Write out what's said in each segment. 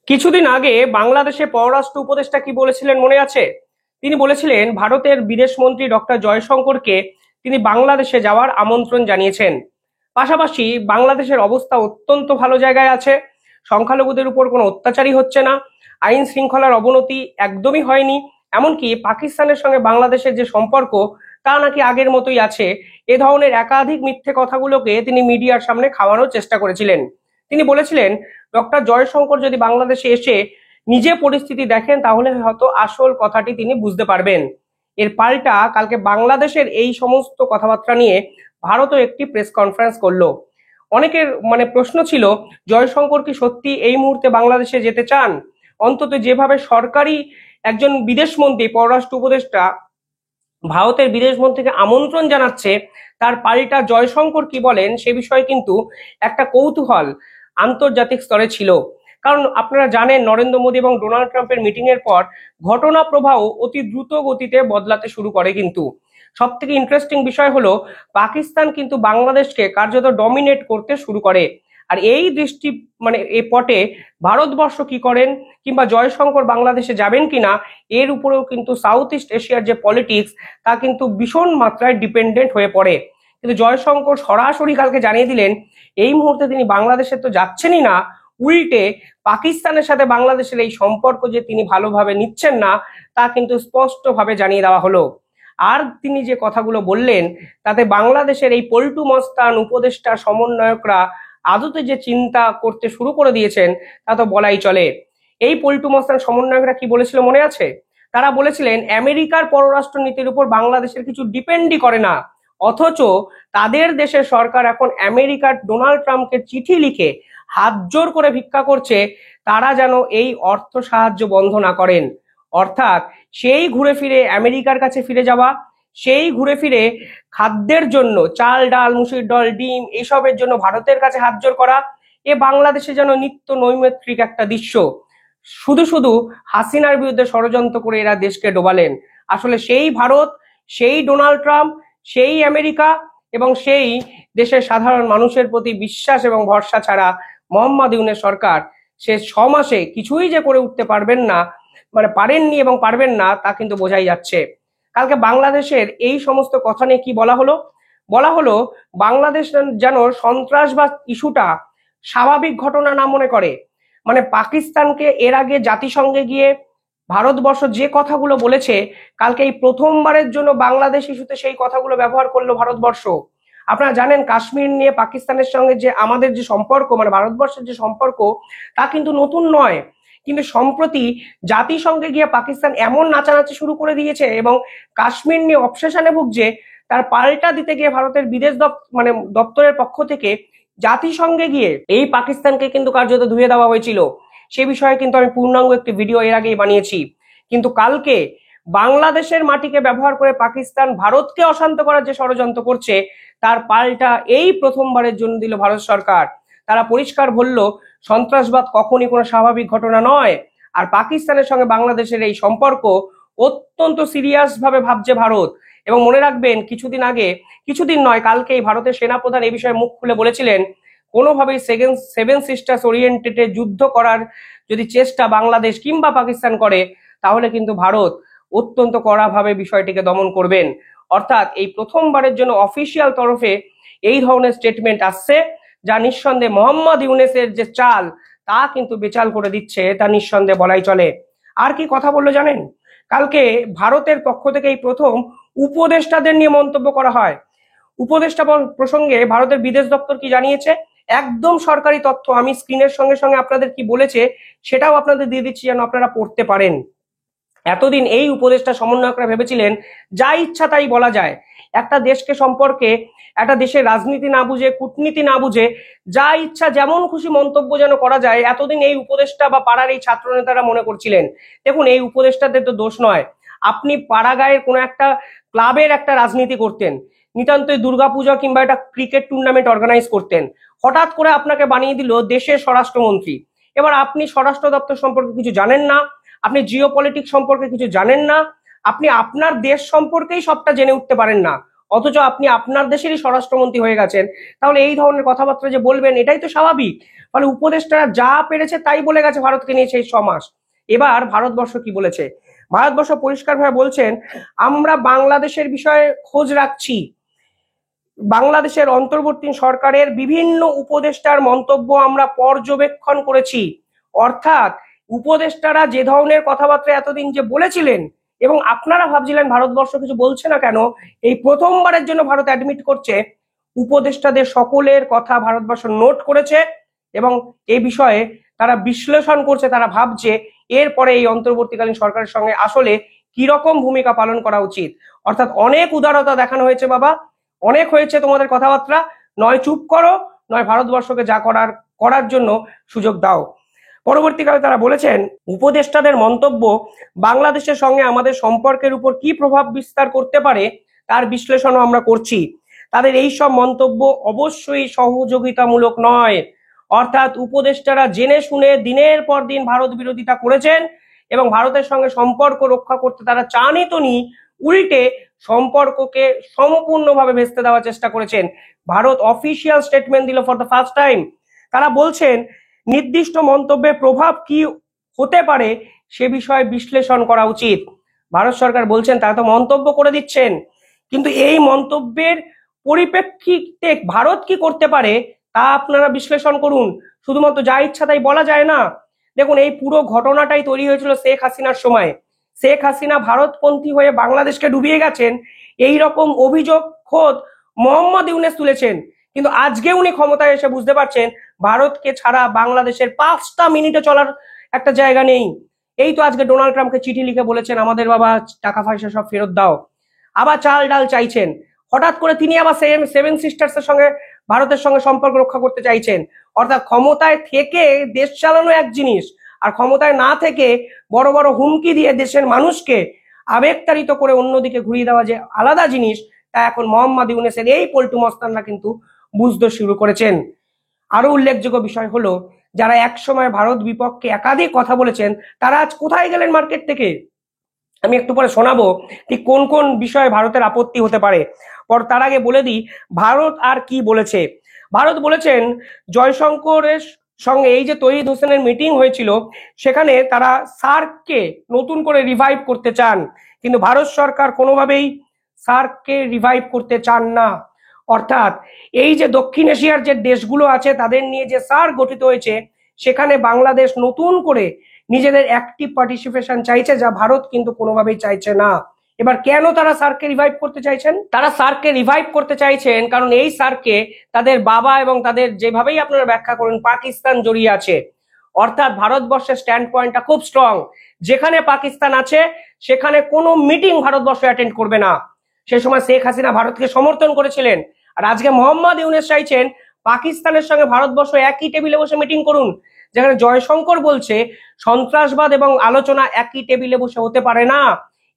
কিছুদিন আগে বাংলাদেশে পররাষ্ট্র উপদেষ্টা কি বলেছিলেন মনে আছে? তিনি বলেছিলেন ভারতের বিদেশ মন্ত্রী ডক্টর জয়শঙ্করকে তিনি বাংলাদেশে যাওয়ার আমন্ত্রণ জানিয়েছেন। পাশাপাশি বাংলাদেশের অবস্থা অত্যন্ত ভালো জায়গায় আছে, সংখ্যালঘুদের উপর কোনো অত্যাচারই হচ্ছে না, আইন শৃঙ্খলার অবনতি একদমই হয়নি, এমনকি পাকিস্তানের সঙ্গে বাংলাদেশের যে সম্পর্ক তা নাকি আগের মতোই আছে। এ ধরনের একাধিক মিথ্যে কথাগুলোকে তিনি মিডিয়ার সামনে খাওয়ানোর চেষ্টা করেছিলেন। তিনি বলেছিলেন ডক্টর জয়শঙ্কর যদি বাংলাদেশে এসে নিজে পরিস্থিতি দেখেন তাহলে হয়তো আসল কথাটি তিনি বুঝতে পারবেন। এর পাল্টা কালকে বাংলাদেশের এই সমস্ত কথাবার্তা নিয়ে ভারতও একটি প্রেস কনফারেন্স করলো। অনেকের প্রশ্ন ছিল, জয়শঙ্কর কি সত্যি এই মুহূর্তে বাংলাদেশে যেতে চান? অন্তত যেভাবে সরকারি একজন বিদেশ মন্ত্রী পররাষ্ট্র উপদেষ্টা ভারতের বিদেশ মন্ত্রীকে আমন্ত্রণ জানাচ্ছে, তার পাল্টা জয়শঙ্কর কি বলেন সে বিষয়ে কিন্তু একটা কৌতূহল আন্তর্জাতিক স্তরে ছিল। কারণ আপনারা জানেন নরেন্দ্র মোদী এবং ডোনাল্ড ট্রাম্পের মিটিং এর পর ঘটনা প্রবাহ অতি দ্রুত গতিতে বদলাতে শুরু করে। কিন্তু সব থেকে ইন্টারেস্টিং বিষয় হলো পাকিস্তান কিন্তু বাংলাদেশকে কার্যত ডমিনেট করতে শুরু করে। আর এই দৃষ্টি এই পটে ভারতবর্ষ কি করেন কিংবা জয়শঙ্কর বাংলাদেশে যাবেন কিনা এর উপরেও কিন্তু সাউথ ইস্ট এশিয়ার যে পলিটিক্স তা কিন্তু ভীষণ মাত্রায় ডিপেন্ডেন্ট হয়ে পড়ে। কিন্তু জয়শঙ্কর সরাসরি কালকে জানিয়ে দিলেন এই মুহূর্তে তিনি বাংলাদেশে তো যাচ্ছেনই না, উল্টে পাকিস্তানের সাথে বাংলাদেশের এই সম্পর্ক যে তিনি ভালোভাবে নিচ্ছেন না তা কিন্তু স্পষ্টভাবে জানিয়ে দেওয়া হলো। আর তিনি যে কথাগুলো বললেন তাতে বাংলাদেশের এই পল্টু মস্তান উপদেষ্টা সমন্বয়করা আদতে যে চিন্তা করতে শুরু করে দিয়েছেন তা তো বলাই চলে। এই পল্টু মস্তান সমন্বয়করা কি বলেছিল মনে আছে? তারা বলেছিলেন আমেরিকার পররাষ্ট্র নীতির উপর বাংলাদেশের কিছু ডিপেন্ডই করে না, অথচ তাদের দেশের সরকার এখন আমেরিকার ডোনাল্ড ট্রাম্পকে চিঠি লিখে হাত জোর করে ভিক্ষা করছে তারা যেন এই অর্থ সাহায্য বন্ধ না করেন। অর্থাৎ সেই ঘুরে ফিরে আমেরিকার কাছে ফিরে যাওয়া, সেই ঘুরে ফিরে খাদ্যের জন্য চাল ডাল মুসুর ডাল ডিম এসবের জন্য ভারতের কাছে হাত জোর করা, এ বাংলাদেশে যেন নিত্য নৈমিত্রিক একটা দৃশ্য। শুধু শুধু হাসিনার বিরুদ্ধে ষড়যন্ত্র করে এরা দেশকে ডোবালেন। আসলে সেই ভারত, সেই ডোনাল্ড ট্রাম্প, সেই আমেরিকা এবং সেই দেশের সাধারণ মানুষের প্রতি বিশ্বাস এবং ভরসা ছাড়া মোহাম্মদ ইউনূস সরকার সে 6 মাসে কিছুই যে করে উঠতে পারবেন না, পারেননি এবং পারবেন না তা কিন্তু বোঝাই যাচ্ছে। কালকে বাংলাদেশের এই সমস্ত কথা নিয়ে কি বলা হলো বাংলাদেশ যেন সন্ত্রাসবাদ ইস্যুটা স্বাভাবিক ঘটনা না মনে করে। পাকিস্তানকে এর আগে জাতিসংঘে গিয়ে ভারতবর্ষ যে কথাগুলো বলেছে কালকে এই প্রথমবারের জন্য বাংলাদেশ ইস্যুতে সেই কথাগুলো ব্যবহার করলো ভারতবর্ষ। আপনারা জানেন কাশ্মীর নিয়ে পাকিস্তানের সঙ্গে যে আমাদের যে সম্পর্ক ভারতবর্ষের যে সম্পর্ক তা কিন্তু নতুন নয়, কিন্তু সম্প্রতি জাতিসংঘে গিয়ে পাকিস্তান এমন নাচানাচি শুরু করে দিয়েছে এবং কাশ্মীর নিয়ে অবসেশনে ভুগছে, তার পাল্টা দিতে গিয়ে ভারতের বিদেশ দপ্তরের পক্ষ থেকে জাতিসংঘে গিয়ে এই পাকিস্তানকে কিন্তু কার্যত ধুয়ে দেওয়া হয়েছিল। সে বিষয়ে কিন্তু আমি পূর্ণাঙ্গ একটি ভিডিও এর আগেই বানিয়েছি। কিন্তু কালকে বাংলাদেশের মাটিকে ব্যবহার করে পাকিস্তান ভারতকে অশান্ত করার যে ষড়যন্ত্র করছে তার পাল্টা এই প্রথমবারের জন্য দিল ভারত সরকার। তারা পরিষ্কার বলল সন্ত্রাসবাদ কখনই কোনো স্বাভাবিক ঘটনা নয়, আর পাকিস্তানের সঙ্গে বাংলাদেশের এই সম্পর্ক অত্যন্ত সিরিয়াস ভাবে ভাবছে ভারত। এবং মনে রাখবেন কিছুদিন নয় কালকেই ভারতের সেনাপ্রধান এই বিষয়ে মুখ খুলে বলেছিলেন কোনোভাবেই সেভেন সিস্টার্স ওরিয়েন্টেডে যুদ্ধ করার যদি চেষ্টা বাংলাদেশ কিংবা পাকিস্তান করে তাহলে কিন্তু ভারত অত্যন্ত কড়াভাবে বিষয়টিকে দমন করবেন। অর্থাৎ এই প্রথমবারের জন্য অফিসিয়াল তরফে এই ধরনের স্টেটমেন্ট আসছে যা নিঃসন্দেহে মোহাম্মদ ইউনূসের যে চাল তা কিন্তু বেচাল করে দিচ্ছে, তা নিঃসন্দেহে বলাই চলে। আর কি কথা বললো জানেন? কালকে ভারতের পক্ষ থেকে এই প্রথম উপদেষ্টাদের নিয়ে মন্তব্য করা হয়। উপদেষ্টা প্রসঙ্গে ভারতের বিদেশ দপ্তর কি জানিয়েছে একদম সরকারি তথ্য আমি স্ক্রিনের সঙ্গে সঙ্গে আপনাদের কি বলেছে সেটাও আপনাদের দিয়ে দিচ্ছি যেন আপনারা পড়তে পারেন। এতদিন এই উপদেষ্টা সমন্বয়করা ভেবেছিলেন যা ইচ্ছা তাই বলা যায়, একটা দেশকে সম্পর্কে একটা দেশের রাজনীতি না বুঝে কূটনীতি না বুঝে যা ইচ্ছা যেমন খুশি মন্তব্য যেন করা যায়, এতদিন এই উপদেষ্টা বা পাড়ার এই ছাত্র নেতারা মনে করছিলেন। দেখুন এই উপদেষ্টাদের তো দোষ নয়, আপনি পাড়াগাঁয়ের কোনো একটা ক্লাবের একটা রাজনীতি করতেন, নিতান্তই দুর্গাপূজা কিংবা একটা ক্রিকেট টুর্নামেন্ট অর্গানাইজ করতেন, হঠাৎ করে আপনাকে বানিয়ে দিল দেশের স্বরাষ্ট্রমন্ত্রী। এবার আপনি স্বরাষ্ট্র দপ্তর সম্পর্কে কিছু জানেন না, আপনি জিও পলিটিক্স সম্পর্কে কিছু জানেন না, আপনি আপনার দেশ সম্পর্কেই সবটা জেনে উঠতে পারেন না, অথচ আপনি আপনার দেশেরই স্বরাষ্ট্রমন্ত্রী হয়ে গেছেন, তাহলে এই ধরনের কথাবার্তা যে বলবেন এটাই তো স্বাভাবিক। ফলে উপদেষ্টারা যা পেরেছে তাই বলে গেছে ভারতকে নিয়ে সেই 6 মাস। এবার ভারতবর্ষ কি বলেছে? ভারতবর্ষ পরিষ্কারভাবে বলছেন, আমরা বাংলাদেশের বিষয়ে খোঁজ রাখছি, বাংলাদেশের অন্তর্বর্তী সরকারের বিভিন্ন উপদেষ্টার মন্তব্য আমরা পর্যবেক্ষণ করেছি। অর্থাৎ উপদেষ্টারা যে ধরনের কথাবার্তা এতদিন যে বলেছিলেন এবং আপনারা ভাবছিলেন ভারতবর্ষ কিছু বলছে না কেন, এই প্রথমবারের জন্য ভারত অ্যাডমিট করছে উপদেষ্টাদের সকলের কথা ভারতবর্ষ নোট করেছে এবং এই বিষয়ে তারা বিশ্লেষণ করছে, তারা ভাবছে এরপরে এই অন্তর্বর্তীকালীন সরকারের সঙ্গে আসলে কিরকম ভূমিকা পালন করা উচিত। অর্থাৎ অনেক উদারতা দেখানো হয়েছে বাবা, অনেক হয়েছে তোমাদের কথাবার্তা, নয় চুপ করো, নয় ভারতবর্ষকে যা করার করার জন্য সুযোগ দাও। পরবর্তীকালে তারা বলেছেন, উপদেষ্টাদের মন্তব্য বাংলাদেশের সঙ্গে আমাদের সম্পর্কের উপর কি প্রভাব বিস্তার করতে পারে তার বিশ্লেষণও আমরা করছি। তাদের এই সব মন্তব্য অবশ্যই সহযোগিতামূলক নয়। অর্থাৎ উপদেষ্টারা জেনে শুনে দিনের পর দিন ভারত বিরোধিতা করেছেন এবং ভারতের সঙ্গে সম্পর্ক রক্ষা করতে তারা চানই তো নি, উল্টে সম্পর্ককে সম্পূর্ণভাবে ভেস্তে দেওয়ার চেষ্টা করেছেন। ভারত অফিসিয়াল স্টেটমেন্ট দিল ফর দ্য ফার্স্ট টাইম। তারা বলছেন নির্দিষ্ট মন্তব্যের প্রভাব কি হতে পারে সে বিষয়ে বিশ্লেষণ করা উচিত। ভারত সরকার বলছেন তারা তো মন্তব্য করে দিচ্ছেন, কিন্তু এই মন্তব্যের পরিপ্রেক্ষিতে ভারত কি করতে পারে তা আপনারা বিশ্লেষণ করুন। শুধুমাত্র যা ইচ্ছা তাই বলা যায় না। দেখুন, এই পুরো ঘটনাটাই তৈরি হয়েছিল শেখ হাসিনার সময়। শেখ হাসিনা ভারতপন্থী হয়ে বাংলাদেশকে ডুবিয়ে গেছেন, এই রকম অভিযোগ খোদ মোহাম্মদ ইউনূস তুলেছেন। কিন্তু আজকে উনি ক্ষমতায় এসে বুঝতে পারছেন ভারতকে ছাড়া বাংলাদেশের 5টা মিনিটে চলার একটা জায়গা নেই। এই তো আজকে ডোনাল্ড ট্রাম্পকে চিঠি লিখে বলেছেন আমাদের বাবা টাকা পয়সা সব ফেরত দাও, আবার চাল ডাল চাইছেন। হঠাৎ করে তিনি আবার সেভেন সিস্টার্স এর সঙ্গে ভারতের সঙ্গে সম্পর্ক রক্ষা করতে চাইছেন। অর্থাৎ ক্ষমতায় থেকে দেশ চালানো এক জিনিস, আর ক্ষমতায় না থেকে বড় বড় হুমকি দিয়ে দেশের মানুষকে আবেগতাড়িত করে অন্যদিকে ঘুরিয়ে দেওয়া যে আলাদা জিনিস, তা এখন মোহাম্মদ ইউনূসের এই পল্টু মস্তানরা কিন্তু বুঝতে শুরু করেছেন। আরো উল্লেখযোগ্য বিষয় হলো, যারা একসময় ভারত বিপক্ষে একাধিক কথা বলেছেন তারা আজ কোথায় গেলেন মার্কেট থেকে। আমি একটু পরে শোনাবো ঠিক কোন কোন বিষয়ে ভারতের আপত্তি হতে পারে। পর তার আগে বলে দিই ভারত আর কি বলেছে। ভারত বলেছেন জয়শঙ্করের সঙ্গে এই যে তৌহিদ হোসেনের মিটিং হয়েছিল সেখানে তারা সার্ককে নতুন করে রিভাইভ করতে চান, কিন্তু ভারত সরকার কোনোভাবেই সার্ককে রিভাইভ করতে চান না। অর্থাৎ এই যে দক্ষিণ এশিয়ার যে দেশগুলো আছে তাদের নিয়ে যে সার্ক গঠিত হয়েছে সেখানে বাংলাদেশ নতুন করে নিজেদের অ্যাক্টিভ পার্টিসিপেশন চাইছে, যা ভারত কিন্তু কোনোভাবেই চাইছে না। এবার কেন তারা সার্ককে রিভাইভ করতে চাইছেন? তারা সার্ককে রিভাইভ করতে চাইছেন কারণ এই সার্কে তাদের বাবা এবং তাদের যেভাবেই আপনারা ব্যাখ্যা করুন পাকিস্তান জড়িয়ে আছে। অর্থাৎ ভারতবর্ষের স্ট্যান্ড পয়েন্টটা খুব স্ট্রং, যেখানে পাকিস্তান আছে সেখানে কোনো মিটিং ভারতবর্ষ অ্যাটেন্ড করবে না। সে সময় শেখ হাসিনা ভারতকে সমর্থন করেছিলেন, আর আজকে মোহাম্মদ ইউনূস চাইছেন পাকিস্তানের সঙ্গে ভারতবর্ষ একই টেবিলে বসে মিটিং করুন, যেখানে জয়শঙ্কর বলছে সন্ত্রাসবাদ এবং আলোচনা একই টেবিলে বসে হতে পারে না।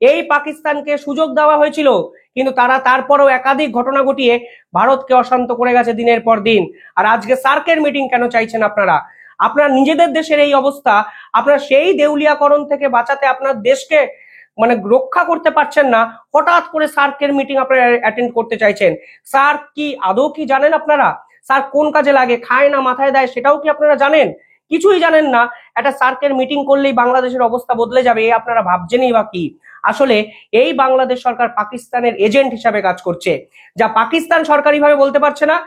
এই পাকিস্তানকে সুযোগ দেওয়া হয়েছিল, কিন্তু তারা তারপরেও একাধিক ঘটনা ঘটিয়ে ভারতকে অশান্ত করে গেছে দিনের পর দিন। আর আজকে সার্কের মিটিং কেন চাইছেন আপনারা? আপনারা নিজেদের দেশের এই অবস্থা, আপনারা সেই দেউলিয়াকরণ থেকে বাঁচাতে আপনার দেশকে মানে রক্ষা করতে পারছেন না, হঠাৎ করে সার্কের মিটিং আপনারা অ্যাটেন্ড করতে চাইছেন। সার্ক কি আদৌ কি জানেন আপনারা? সার্ক কোন কাজে লাগে, খায় না মাথায় দেয়, সেটাও কি আপনারা জানেন? কিছুই জানেন না। একটা সার্কের মিটিং করলেই বাংলাদেশের অবস্থা বদলে যাবে, এই আপনারা ভাবছেনই বা কি? আসলে এই বাংলাদেশ সরকার পাকিস্তানের এজেন্ট হিসাবে কাজ করছে, যা পাকিস্তান সরকারিভাবে বলতে পারছে না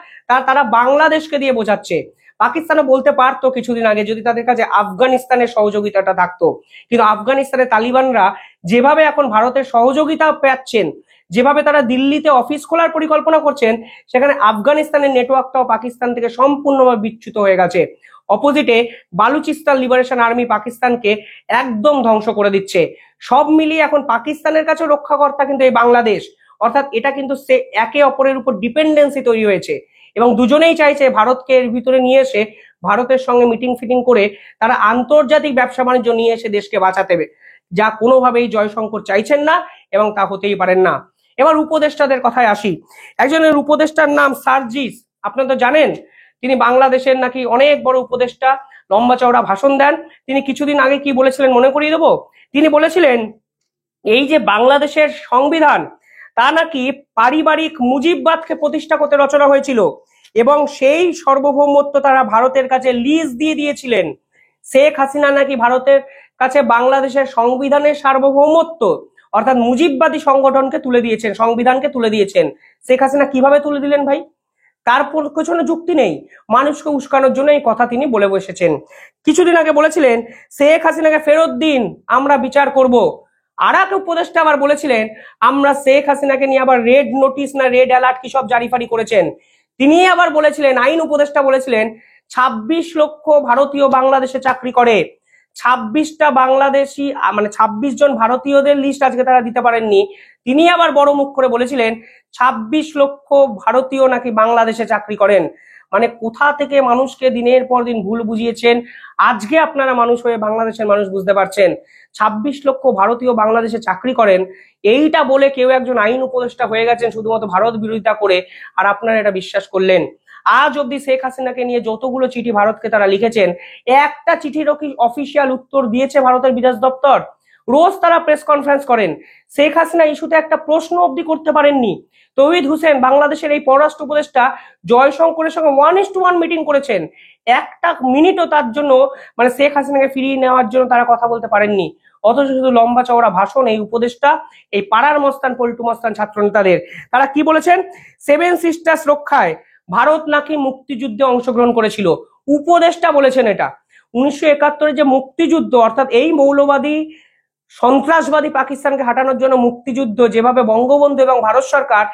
তারা বাংলাদেশকে দিয়ে বোঝাচ্ছে। পাকিস্তানও বলতে পারতো কিছুদিন আগে যদি তাদের কাছে আফগানিস্তানের সহযোগিতাটা থাকতো, কিন্তু আফগানিস্তানের তালিবানরা যেভাবে এখন ভারতের সহযোগিতা পাচ্ছেন, যেভাবে তারা দিল্লিতে অফিস খোলার পরিকল্পনা করছেন, সেখানে আফগানিস্তানের নেটওয়ার্কটাও পাকিস্তান থেকে সম্পূর্ণভাবে বিচ্যুত হয়ে গেছে। অপোজিটে বালুচিস্তান লিবারেশন আর্মি পাকিস্তানকে একদম ধ্বংস করে দিচ্ছে। সব মিলিয়ে এখন পাকিস্তানের কাছে রক্ষাকর্তা কিন্তু এই বাংলাদেশ। অর্থাৎ এটা কিন্তু সে একে অপরের উপর ডিপেন্ডেন্সি তৈরি হয়েছে এবং দুজনেই চাইছে ভারতকে এর ভিতরে নিয়ে এসে ভারতের সঙ্গে মিটিং ফিটিং করে তারা আন্তর্জাতিক ব্যবসা বাণিজ্য নিয়ে এসে দেশকে বাঁচাতে হবে, যা কোনোভাবেই জয়শঙ্কর চাইছেন না এবং তা হতেই পারেন না। এবার উপদেষ্টাদের কথায় আসি। একজনের উপদেষ্টার নাম সার্জিস, আপনারা তো জানেন তিনি বাংলাদেশের নাকি অনেক বড় উপদেষ্টা, লম্বা চওড়া ভাষণ দেন। তিনি কিছুদিন আগে কি বলেছিলেন মনে করিয়ে দেবো? তিনি বলেছিলেন এই যে বাংলাদেশের সংবিধান তা নাকি পারিবারিক মুজিববাদকে প্রতিষ্ঠা করতে রচনা হয়েছিল এবং সেই সার্বভৌমত্ব তারা ভারতের কাছে লিজ দিয়ে দিয়েছিলেন। শেখ হাসিনা নাকি ভারতের কাছে বাংলাদেশের সংবিধানের সার্বভৌমত্ব অর্থাৎ মুজিববাদী সংগঠনকে তুলে দিয়েছেন, সংবিধানকে তুলে দিয়েছেন। শেখ হাসিনা কিভাবে তুলে দিলেন ভাই? তার পেছনে যুক্তি নেই, মানুষকে উস্কানোর জন্য এই কথা তিনি বলে বসেছেন। কিছুদিন আগে বলেছিলেন শেখ হাসিনাকে ফেরত দিন, আমরা বিচার করব। আর এক উপদেষ্টা আবার বলেছিলেন আমরা শেখ হাসিনাকে নিয়ে আবার রেড নোটিশ না রেড অ্যালার্ট কি সব জারি ফারি করেছেন। তিনি আবার বলেছিলেন, আইন উপদেষ্টা বলেছিলেন 26 লক্ষ ভারতীয় বাংলাদেশে চাকরি করে। 26টা বাংলাদেশি মানে 26 জন ভারতীয়দের লিস্ট আজকে তারা দিতে পারেননি। তিনি আবার বড় মুখ করে বলেছিলেন 26 লক্ষ ভারতীয় নাকি বাংলাদেশে চাকরি করেন। মানে কোথা থেকে মানুষকে দিনের পর দিন ভুল বুঝিয়েছেন, আজকে আপনারা মানুষ হয়ে বাংলাদেশের মানুষ বুঝতে পারছেন। 26 লক্ষ ভারতীয় বাংলাদেশে চাকরি করেন, এইটা বলে কেউ একজন আইন উপদেষ্টা হয়ে গেছেন শুধুমাত্র ভারত বিরোধিতা করে, আর আপনারা এটা বিশ্বাস করলেন। আজ অব্দি শেখ হাসিনাকে নিয়ে যতগুলো চিঠি ভারতকে তারা লিখেছেন, একটা চিঠিরও কি অফিসিয়াল উত্তর দিয়েছে ভারতের বিদেশ দপ্তর? রোজ তারা প্রেস কনফারেন্স করেন, শেখ হাসিনা ইস্যুতে একটা প্রশ্ন অবধি করতে পারেননি। তৌহিদ হোসেন বাংলাদেশের এই পররাষ্ট্র উপদেষ্টা জয়শঙ্করের সঙ্গে 1:1 মিটিং করেছেন, একটা মিনিটও তার জন্য মানে শেখ হাসিনাকে ফিরিয়ে নেওয়ার জন্য তারা কথা বলতে পারেননি। অথচ শুধু লম্বা চওড়া ভাষণ এই উপদেষ্টা, এই পাড়ার মস্তান পল্টু মস্তান ছাত্র নেতাদের। তারা কি বলেছেন? 7 সিস্টার্স রক্ষায় ভারত নাকি মুক্তিযুদ্ধে অংশগ্রহণ করেছিল। উপদেষ্টা বলেছেন এটা। 1971 যে মুক্তিযুদ্ধ অর্থাৎ এই মৌলবাদী সন্ত্রাসবাদী পাকিস্তানকে হাঁটানোর জন্য মুক্তিযুদ্ধ যেভাবে বঙ্গবন্ধু এবং ভারত সরকার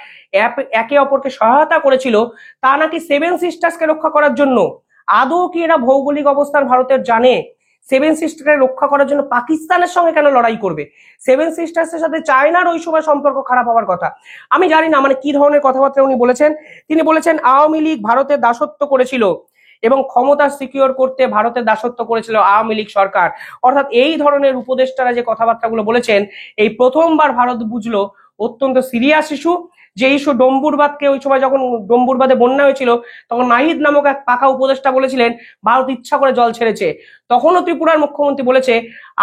একে অপরকে সহায়তা করেছিল, তা নাকি 7 সিস্টার্সকে রক্ষা করার জন্য। আদৌ কি এরা ভৌগোলিক অবস্থান ভারতের জানে? 7 সিস্টারকে রক্ষা করার জন্য পাকিস্তানের সঙ্গে কেন লড়াই করবে? 7 সিস্টার্সের সাথে চায়নার ওই সময় সম্পর্ক খারাপ হওয়ার কথা। আমি জানি না মানে কি ধরনের কথাবার্তা উনি বলেছেন। তিনি বলেছেন আওয়ামী লীগ ভারতের দাসত্ব করেছিল এবং ক্ষমতা সিকিউর করতে ভারতের দাসত্ব করেছিল আওয়ামী লীগ সরকার। অর্থাৎ এই ধরনের উপদেষ্টারা যে কথাবার্তাগুলো বলেছেন, এই প্রথমবার ভারত বুঝলো অত্যন্ত সিরিয়াস ইস্যু। যে ইস্যু ডম্বুরবাদকে ওই সময় যখন ডম্বুরবাদে বন্যা হয়েছিল তখন নাহিদ নামক এক পাকা উপদেষ্টা বলেছিলেন ভারত ইচ্ছা করে জল ছেড়েছে। তখনও ত্রিপুরার মুখ্যমন্ত্রী বলেছে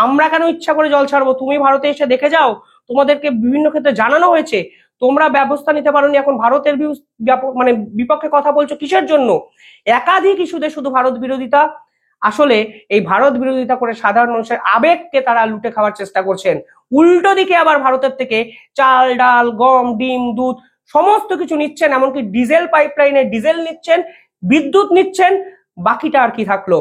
আমরা কেন ইচ্ছা করে জল ছাড়বো, তুমি ভারতে এসে দেখে যাও, তোমাদেরকে বিভিন্ন ক্ষেত্রে জানানো হয়েছে, তোমরা ব্যবস্থা নিতে পারোনি, এখন ভারতের মানে বিপক্ষে কথা বলছো কিসের জন্য? একাধিক ইস্যুতে শুধু ভারত বিরোধিতা। আসলে এই ভারত বিরোধিতা করে সাধারণ মানুষের আবেগকে তারা লুটে খাওয়ার চেষ্টা করছেন। উল্টো দিকে আবার ভারতের থেকে চাল ডাল গম ডিম দুধ সমস্ত কিছু নিচ্ছেন, এমনকি ডিজেল পাইপলাইনে ডিজেল নিচ্ছেন, বিদ্যুৎ নিচ্ছেন। বাকিটা আর কি থাকলো?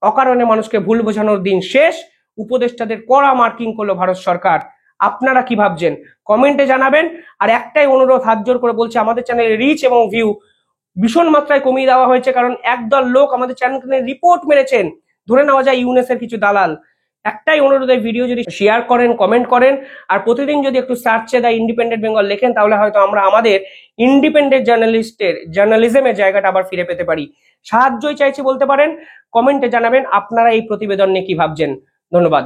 অকারণে মানুষকে ভুল বোঝানোর দিন শেষ। উপদেষ্টাদের কড়া মার্কিং করলো ভারত সরকার। আপনারা কি ভাবছেন কমেন্টে জানাবেন। আর একটাই অনুরোধ, হাত জোর করে বলছি, আমাদের চ্যানেলে রিচ এবং ভিউ ভীষণ মাত্রায় কমিয়ে দেওয়া হয়েছে, কারণ একদল লোক আমাদের চ্যানেলে রিপোর্ট মেরেছেন, ধরে নেওয়া যায় ইউনেসের কিছু দালাল। একটাই অনুরোধ, এই ভিডিও যদি শেয়ার করেন, কমেন্ট করেন, আর প্রতিদিন যদি একটু সার্চে দেয় ইন্ডিপেন্ডেন্ট বেঙ্গল লেখেন, তাহলে হয়তো আমরা আমাদের ইন্ডিপেন্ডেন্ট জার্নালিজমের জায়গাটা আবার ফিরে পেতে পারি। সাহায্যই চাইছি বলতে পারেন। কমেন্টে জানাবেন আপনারা এই প্রতিবেদন নিয়ে কি ভাবছেন। ধন্যবাদ।